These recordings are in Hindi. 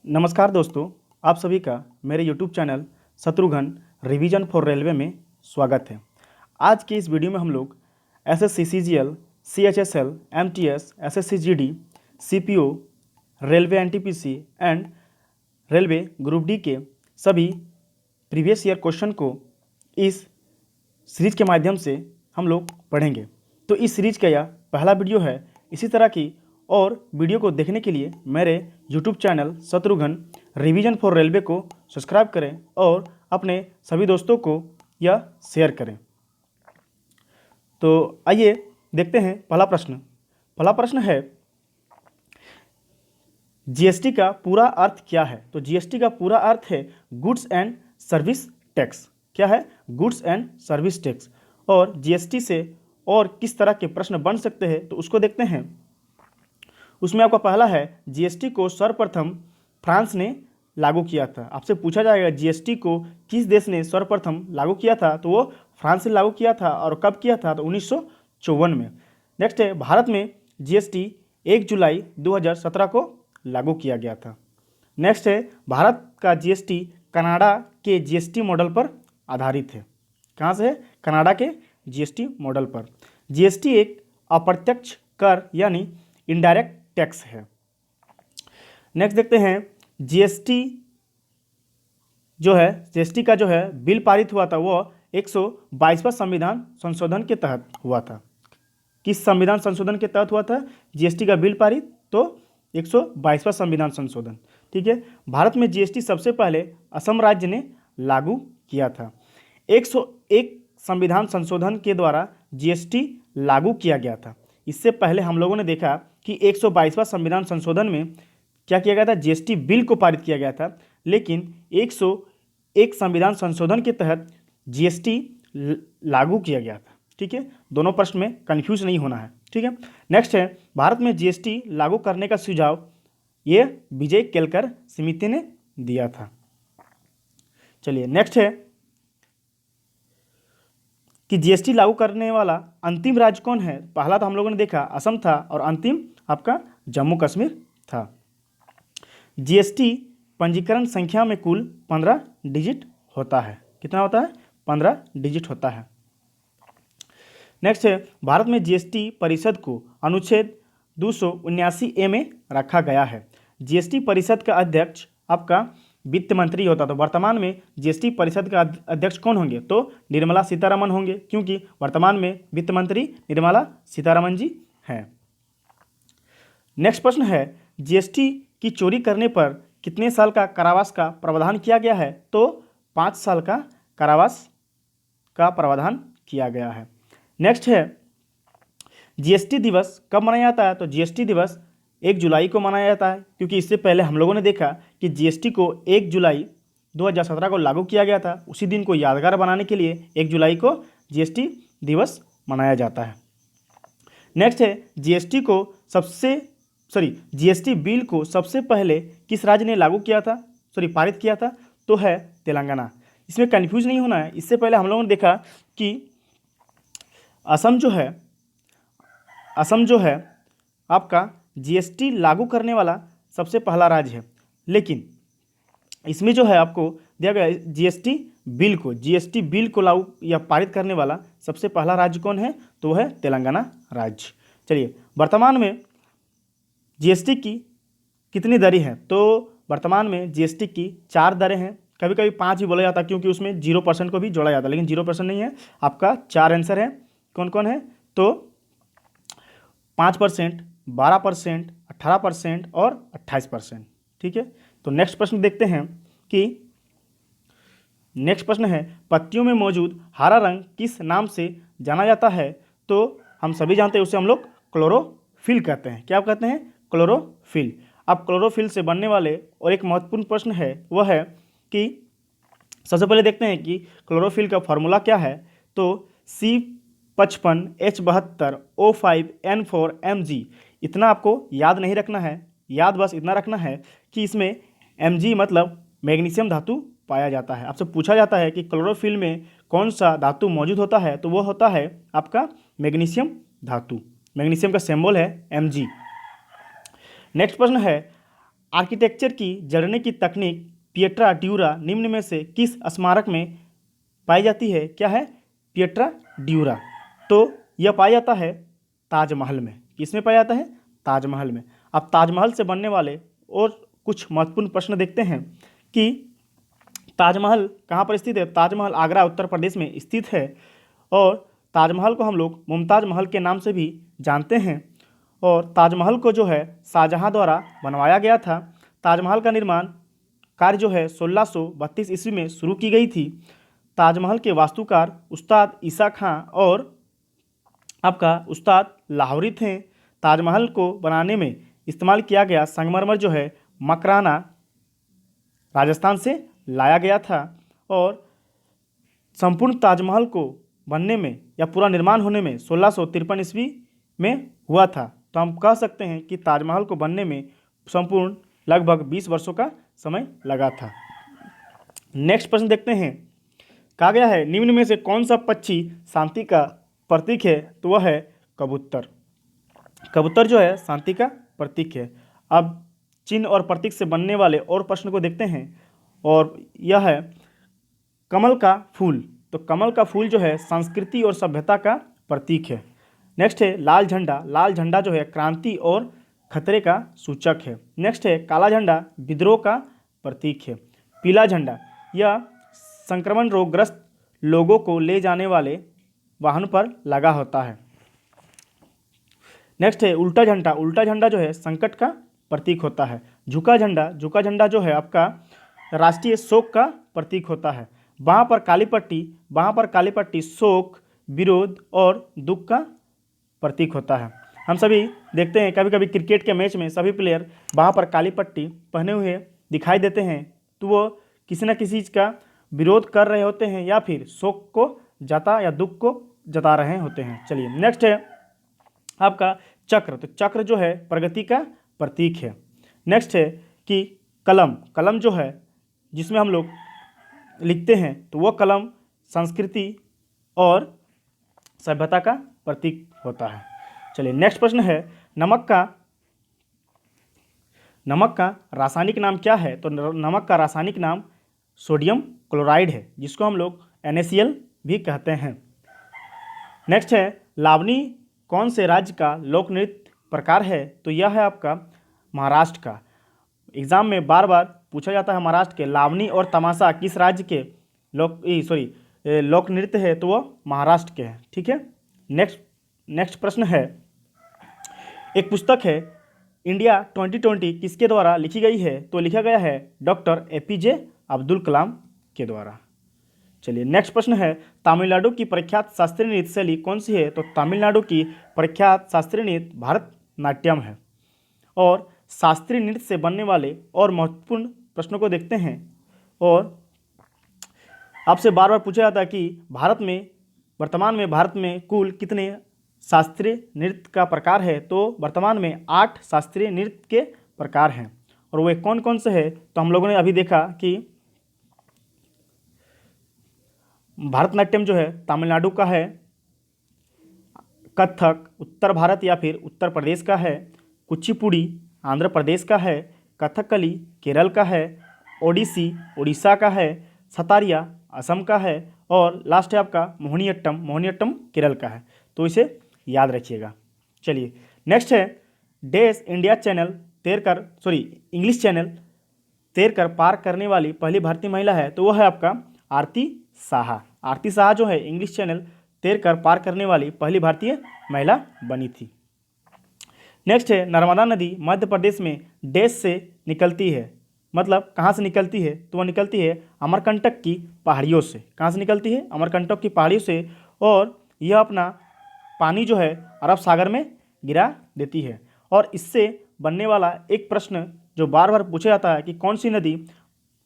नमस्कार दोस्तों, आप सभी का मेरे YouTube channel Shatrughan revision for railway में स्वागत है। आज की इस वीडियो में हम लोग SSC CGL, CHSL, MTS, SSC GD, CPO, railway NTPC and railway group D के सभी प्रीवियस ईयर क्वेश्चन को इस सीरीज के माध्यम से हम लोग पढ़ेंगे। तो इस सीरीज का यह पहला वीडियो है। इसी तरह की और वीडियो को देखने के लिए मेरे YouTube channel Shatrughan revision for railway को सब्सक्राइब करें और अपने सभी दोस्तों को यह शेयर करें। तो आइए देखते हैं पहला प्रश्न है जीएसटी का पूरा अर्थ क्या है। तो जीएसटी का पूरा अर्थ है गुड्स एंड सर्विस टैक्स। क्या है? Goods and service tax. और जीएसटी से और किस तरह के प्रश्न बन सकते हैं तो उसको देखते हैं। उसमें आपका पहला है जीएसटी को सर्वप्रथम फ्रांस ने लागू किया था। आपसे पूछा जाएगा जीएसटी को किस देश ने सर्वप्रथम लागू किया था, तो वो फ्रांस ने लागू किया था। और कब किया था? तो 1954 में। नेक्स्ट है भारत में जीएसटी 1 जुलाई 2017 को लागू किया गया था। नेक्स्ट है भारत का जीएसटी कनाडा के जीएसटी मॉडल पर आधारित है। कहाँ से है? कनाडा के जीएसटी मॉडल पर। जीएसटी एक अप्रत्यक्ष कर यानी इनडायरेक्ट टैक्स है। नेक्स्ट देखते हैं जीएसटी जो है, जीएसटी का जो है बिल पारित हुआ था वो 122वां संविधान संशोधन के तहत हुआ था। किस संविधान संशोधन के तहत हुआ था जीएसटी का बिल पारित? तो 122वां संविधान संशोधन। ठीक है। भारत में जीएसटी सबसे पहले असम राज्य ने लागू किया था। 101 संविधान संशोधन के द्वारा जीएसटी लागू किया गया था। इससे पहले हम लोगों ने देखा कि 122वां संविधान संशोधन में क्या किया गया था? जीएसटी बिल को पारित किया गया था। लेकिन 101 संविधान संशोधन के तहत जीएसटी लागू किया गया था। ठीक है। दोनों प्रश्न में कंफ्यूज नहीं होना है। ठीक है। नेक्स्ट है भारत में जीएसटी लागू करने का सुझाव ये विजय केलकर समिति ने दिया था। चलिए नेक्स्ट है कि जीएसटी लागू करने वाला अंतिम राज्य कौन है। पहला तो हम लोगों ने देखा असम था और अंतिम आपका जम्मू कश्मीर था। जीएसटी पंजीकरण संख्या में कुल 15 डिजिट होता है। कितना होता है? 15 डिजिट होता है। नेक्स्ट है भारत में जीएसटी परिषद को अनुच्छेद 279A में रखा गया है। जीएसटी परिषद का अध्यक्ष आपका वित्त मंत्री होता। तो वर्तमान में जीएसटी परिषद का अध्यक्ष कौन होंगे? तो निर्मला सीतारमण होंगे, क्योंकि वर्तमान में वित्त मंत्री निर्मला सीतारमण जी हैं। नेक्स्ट प्रश्न है जीएसटी की चोरी करने पर कितने साल का कारावास का प्रावधान किया गया है? तो 5 साल का कारावास का प्रावधान किया गया है। नेक्स्ट है जीएसटी दिवस कब मनाया जाता है? तो जीएसटी दिवस 1 जुलाई को मनाया जाता है, क्योंकि इससे पहले हम लोगों ने देखा कि जीएसटी को 1 जुलाई 2017 को लागू किया गया था। उसी दिन को यादगार बनाने के लिए 1 जुलाई को जीएसटी दिवस मनाया जाता है। नेक्स्ट है जीएसटी बिल को सबसे पहले किस राज्य ने लागू किया था, पारित किया था? तो है तेलंगाना। इसमें कन्फ्यूज नहीं होना है। इससे पहले हम लोगों ने देखा कि असम जो है आपका जीएसटी लागू करने वाला सबसे पहला राज्य है। लेकिन इसमें जो है आपको दिया गया जीएसटी बिल को लागू या पारित करने वाला सबसे पहला राज्य कौन है? तो है तेलंगाना राज्य। चलिए वर्तमान में जीएसटी की कितनी दरें हैं? तो वर्तमान में जीएसटी की 4 दरें हैं। कभी कभी 5 भी बोला जाता है, क्योंकि उसमें 0% को भी जोड़ा जाता है, लेकिन 0% नहीं है। आपका 4 आंसर है। कौन कौन है? तो 5%, 12%, 18% और 28%। ठीक है। तो नेक्स्ट प्रश्न देखते हैं कि नेक्स्ट प्रश्न है पत्तियों में मौजूद हरा रंग किस नाम से जाना जाता है? तो हम सभी जानते हैं उसे हम लोग क्लोरोफिल कहते हैं। क्या कहते हैं? क्लोरोफिल। अब क्लोरोफिल से बनने वाले और एक महत्वपूर्ण प्रश्न है वह है कि सबसे पहले देखते हैं कि क्लोरोफिल का फॉर्मूला क्या है। तो C55H72O5N4Mg। इतना आपको याद नहीं रखना है। याद बस इतना रखना है कि इसमें Mg मतलब मैग्नीशियम धातु पाया जाता है। आपसे पूछा जाता है कि क्लोरोफिल में कौन सा धातु मौजूद होता है, तो वो होता है आपका मैग्नीशियम धातु। मैग्नीशियम का सिंबल है Mg। नेक्स्ट प्रश्न है आर्किटेक्चर की जड़ने की तकनीक पिएट्रा ड्यूरा निम्न में से किस स्मारक में पाई जाती है? क्या है? Pietra dura. तो यह पाया जाता है ताजमहल में। किसमें पाया जाता है? ताजमहल में। अब ताजमहल से बनने वाले और कुछ महत्वपूर्ण प्रश्न देखते हैं कि ताजमहल कहाँ पर स्थित है। ताजमहल आगरा उत्तर प्रदेश में स्थित है और ताजमहल को हम लोग मुमताज़ महल के नाम से भी जानते हैं। और ताजमहल को जो है शाहजहाँ द्वारा बनवाया गया था। ताजमहल का निर्माण कार्य जो है 1632 ईस्वी में शुरू की गई थी। ताजमहल के वास्तुकार उस्ताद ईसा खां और आपका उस्ताद लाहौरी थे। ताजमहल को बनाने में इस्तेमाल किया गया संगमरमर जो है मकराना राजस्थान से लाया गया था। और संपूर्ण ताजमहल को बनने में या पूरा निर्माण होने में 1653 ईस्वी में हुआ था। तो हम कह सकते हैं कि ताजमहल को बनने में संपूर्ण लगभग 20 वर्षों का समय लगा था। नेक्स्ट प्रश्न देखते हैं। कहा गया है निम्न में से कौन सा पक्षी शांति का प्रतीक है? तो वह है कबूतर। कबूतर जो है शांति का प्रतीक है। अब चिन्ह और प्रतीक से बनने वाले और प्रश्न को देखते हैं और यह है कमल का फूल। तो कमल का फूल जो है संस्कृति और सभ्यता का प्रतीक है। नेक्स्ट है लाल झंडा। लाल झंडा जो है क्रांति और खतरे का सूचक है। नेक्स्ट है काला झंडा विद्रोह का प्रतीक है। पीला झंडा यह संक्रमण रोगग्रस्त लोगों को ले जाने वाले वाहन पर लगा होता है। नेक्स्ट है उल्टा झंडा। उल्टा झंडा जो है संकट का प्रतीक होता है। झुका झंडा जो है आपका राष्ट्रीय शोक का प्रतीक होता है। वहाँ पर काली पट्टी शोक, विरोध और दुख का प्रतीक होता है। हम सभी देखते हैं कभी कभी क्रिकेट के मैच में सभी प्लेयर वहाँ पर काली पट्टी पहने हुए दिखाई देते हैं, तो वो किसी न किसी चीज़ का विरोध कर रहे होते हैं या फिर शोक को जता या दुख को जता रहे होते हैं। चलिए नेक्स्ट है आपका चक्र। तो चक्र जो है प्रगति का प्रतीक है। नेक्स्ट है कि कलम जो है जिसमें हम लोग लिखते हैं, तो वो कलम संस्कृति और सभ्यता का प्रतीक होता है। चलिए नेक्स्ट प्रश्न है नमक का रासायनिक नाम क्या है? तो नमक का रासायनिक नाम सोडियम क्लोराइड है, जिसको हम लोग NaCl भी कहते हैं। नेक्स्ट है लावनी कौन से राज्य का लोक नृत्य प्रकार है? तो यह है आपका महाराष्ट्र का। एग्जाम में बार बार पूछा जाता है महाराष्ट्र के लावनी और तमाशा किस राज्य के लोक नृत्य है? तो वो महाराष्ट्र के हैं। ठीक है। नेक्स्ट प्रश्न है एक पुस्तक है इंडिया 2020 किसके द्वारा लिखी गई है? तो लिखा गया है डॉक्टर APJ अब्दुल कलाम के द्वारा। चलिए नेक्स्ट प्रश्न है तमिलनाडु की प्रख्यात शास्त्रीय नृत्य शैली कौन सी है? तो तमिलनाडु की प्रख्यात शास्त्रीय नृत्य भरतनाट्यम है। और शास्त्रीय नृत्य से बनने वाले और महत्वपूर्ण प्रश्नों को देखते हैं। और आपसे बार बार पूछा जाता है कि वर्तमान में भारत में कुल कितने शास्त्रीय नृत्य का प्रकार है? तो वर्तमान में 8 शास्त्रीय नृत्य के प्रकार हैं। और वे कौन कौन से हैं? तो हम लोगों ने अभी देखा कि भरतनाट्यम जो है तमिलनाडु का है, कथक उत्तर भारत या फिर उत्तर प्रदेश का है, कुचिपुड़ी आंध्र प्रदेश का है, कथकली केरल का है, ओडिसी उड़ीसा का है, सतारिया असम का है और लास्ट है आपका मोहिनीअट्टम केरल का है। तो इसे याद रखिएगा। चलिए नेक्स्ट है देश इंडिया चैनल इंग्लिश चैनल तैरकर पार करने वाली पहली भारतीय महिला है? तो वह है आपका आरती साहा। आरती साहा जो है इंग्लिश चैनल तैरकर पार करने वाली पहली भारतीय महिला बनी थी। नेक्स्ट है नर्मदा नदी मध्य प्रदेश में देश से निकलती है, मतलब कहाँ से निकलती है? तो वह निकलती है अमरकंटक की पहाड़ियों से। कहाँ से निकलती है? अमरकंटक की पहाड़ियों से। और यह अपना पानी जो है अरब सागर में गिरा देती है। और इससे बनने वाला एक प्रश्न जो बार बार पूछा जाता है कि कौन सी नदी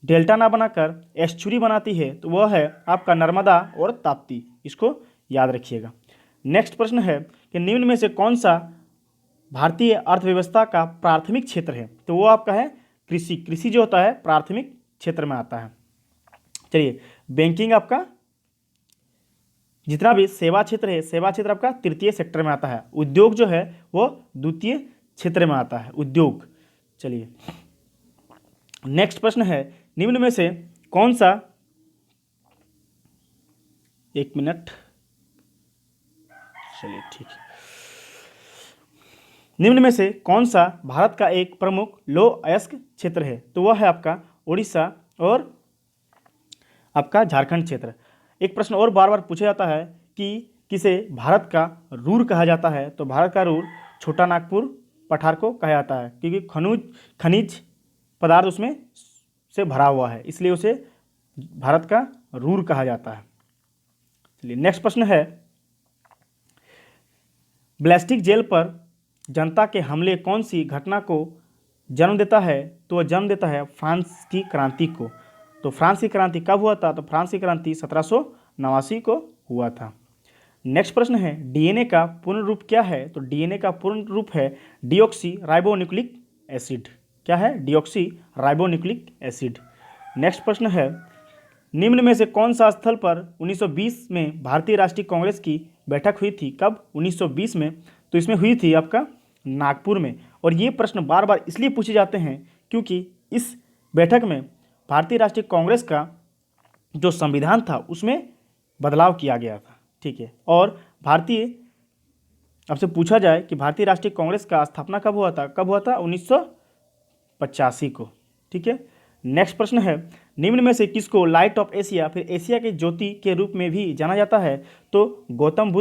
डेल्टा ना बनाकर एस्चुरी बनाती है? तो वह है आपका नर्मदा और ताप्ती। इसको याद रखिएगा। नेक्स्ट प्रश्न है कि निम्न में से कौन सा भारतीय अर्थव्यवस्था का प्राथमिक क्षेत्र है? तो वो आपका है कृषि। कृषि जो होता है प्राथमिक क्षेत्र में आता है। चलिए बैंकिंग आपका जितना भी सेवा क्षेत्र है, सेवा क्षेत्र आपका तृतीय सेक्टर में आता है। उद्योग जो है वो द्वितीय क्षेत्र में आता है, उद्योग। चलिए नेक्स्ट प्रश्न है, निम्न में से कौन सा, एक मिनट, चलिए ठीक है, निम्न में से कौन सा भारत का एक प्रमुख लौह अयस्क क्षेत्र है? तो वह है आपका उड़ीसा और आपका झारखंड क्षेत्र। एक प्रश्न और बार बार पूछा जाता है कि किसे भारत का रूर कहा जाता है? तो भारत का रूर छोटा नागपुर पठार को कहा जाता है, क्योंकि खनिज पदार्थ उसमें से भरा हुआ है, इसलिए उसे भारत का रूर कहा जाता है। चलिए नेक्स्ट प्रश्न है, ब्लेस्टिक जेल पर जनता के हमले कौन सी घटना को जन्म देता है? तो वह जन्म देता है फ्रांस की क्रांति को। तो फ्रांस की क्रांति कब हुआ था? तो फ्रांस की क्रांति 1789 को हुआ था। नेक्स्ट प्रश्न है, डीएनए का पूर्ण रूप क्या है? तो डीएनए का पूर्ण रूप है डीऑक्सी राइबोन्यूक्लिक एसिड। क्या है? Deoxy ribonucleic acid. नेक्स्ट प्रश्न है, निम्न में से कौन सा स्थल पर 1920 में भारतीय राष्ट्रीय कांग्रेस की बैठक हुई थी? कब? 1920 में। तो इसमें हुई थी आपका नागपुर में। और ये प्रश्न बार बार इसलिए पूछे जाते हैं क्योंकि इस बैठक में भारतीय राष्ट्रीय कांग्रेस का जो संविधान था उसमें बदलाव किया गया था। ठीक है। और आपसे पूछा जाए कि भारतीय राष्ट्रीय कांग्रेस का स्थापना कब हुआ था? कब हुआ था? 1985 को। ठीक है। नेक्स्ट प्रश्न है, निम्न में से किसको लाइट ऑफ एशिया फिर एशिया की ज्योति के रूप में भी जाना जाता है? तो गौतम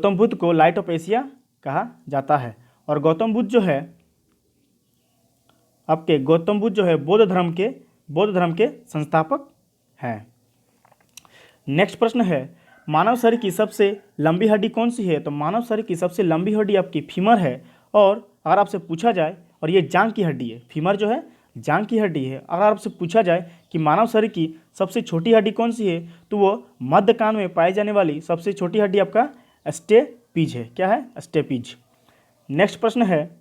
बुद्ध को लाइट ऑफ एशिया कहा जाता है। और गौतम बुद्ध जो है बौद्ध धर्म के संस्थापक हैं। नेक्स्ट प्रश्न है, मानव शरीर की सबसे लंबी हड्डी कौन सी है? तो मानव शरीर की सबसे लंबी हड्डी आपकी फीमर है। और अगर आपसे पूछा जाए, और ये जांघ की हड्डी है, फीमर जो है जांघ की हड्डी है। अगर आपसे पूछा जाए कि मानव शरीर की सबसे छोटी हड्डी कौन सी है, तो वो मध्य कान में पाई जाने वाली सबसे छोटी हड्डी आपका स्टेपीज है। क्या है? स्टेपीज। नेक्स्ट प्रश्न है,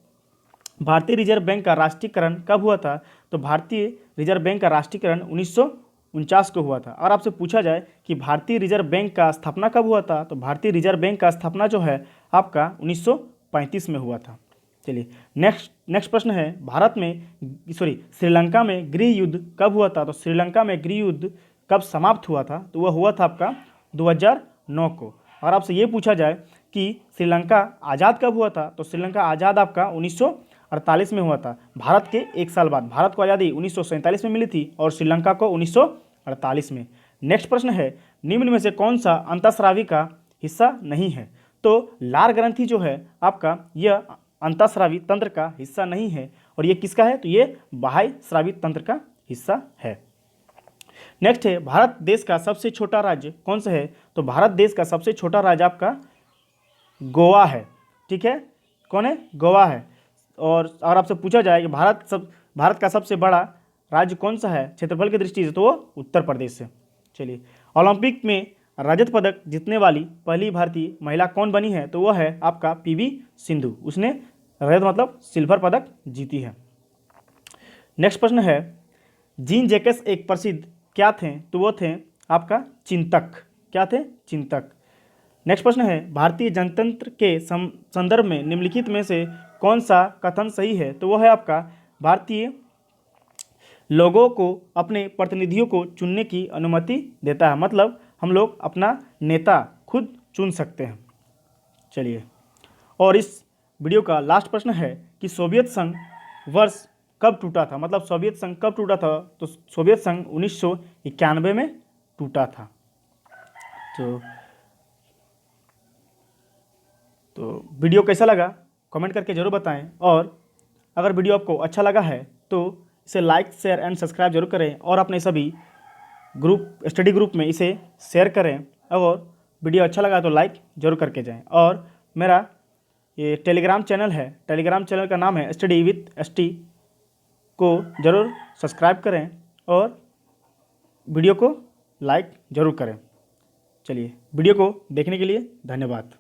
भारतीय रिजर्व बैंक का राष्ट्रीयकरण कब हुआ था? तो भारतीय रिजर्व बैंक का राष्ट्रीयकरण 1949 को हुआ था। और आपसे पूछा जाए कि भारतीय रिजर्व बैंक का स्थापना कब हुआ था? तो भारतीय रिजर्व बैंक का स्थापना जो है आपका 1935 में हुआ था। चलिए नेक्स्ट प्रश्न है, श्रीलंका में गृह युद्ध कब हुआ था? तो श्रीलंका में गृह युद्ध कब समाप्त हुआ था? तो वह हुआ था आपका 2009 को। और आपसे ये पूछा जाए कि श्रीलंका आज़ाद कब हुआ था? तो श्रीलंका आज़ाद आपका 1948 में हुआ था, भारत के एक साल बाद। भारत को आज़ादी 1947 में मिली थी और श्रीलंका को 1948 में। नेक्स्ट प्रश्न है, निम्न में से कौन सा अंतःस्रावी का हिस्सा नहीं है? तो लार ग्रंथि जो है आपका, यह अंतःस्रावी तंत्र का हिस्सा नहीं है। और ये किसका है? तो ये बाह्य स्रावी तंत्र का हिस्सा है। नेक्स्ट है, भारत देश का सबसे छोटा राज्य कौन सा है? तो भारत देश का सबसे छोटा राज्य आपका गोवा है। ठीक है। कौन है? गोवा है। और अगर आपसे पूछा जाए कि भारत का सबसे बड़ा राज्य कौन सा है क्षेत्रफल की दृष्टि से, तो वो उत्तर प्रदेश है। चलिए, ओलंपिक में रजत पदक जीतने वाली पहली भारतीय महिला कौन बनी है? तो वह है आपका पीवी सिंधु। उसने रजत मतलब सिल्वर पदक जीती है। नेक्स्ट प्रश्न है, जीन जैकस एक प्रसिद्ध क्या थे? तो वो थे आपका चिंतक। क्या थे? चिंतक। नेक्स्ट प्रश्न है, भारतीय जनतंत्र के संदर्भ में निम्नलिखित में से कौन सा कथन सही है? तो वह है आपका, भारतीय लोगों को अपने प्रतिनिधियों को चुनने की अनुमति देता है। मतलब हम लोग अपना नेता खुद चुन सकते हैं। चलिए, और इस वीडियो का लास्ट प्रश्न है कि सोवियत संघ वर्ष कब टूटा था? मतलब सोवियत संघ कब टूटा था? तो सोवियत संघ 1991 में टूटा था। तो वीडियो कैसा लगा कमेंट करके ज़रूर बताएं। और अगर वीडियो आपको अच्छा लगा है तो इसे लाइक शेयर एंड सब्सक्राइब जरूर करें और अपने सभी स्टडी ग्रुप में इसे शेयर करें। और वीडियो अच्छा लगा तो लाइक जरूर करके जाएं। और मेरा ये टेलीग्राम चैनल है, टेलीग्राम चैनल का नाम है स्टडी विथ ST, को ज़रूर सब्सक्राइब करें और वीडियो को लाइक ज़रूर करें। चलिए, वीडियो को देखने के लिए धन्यवाद।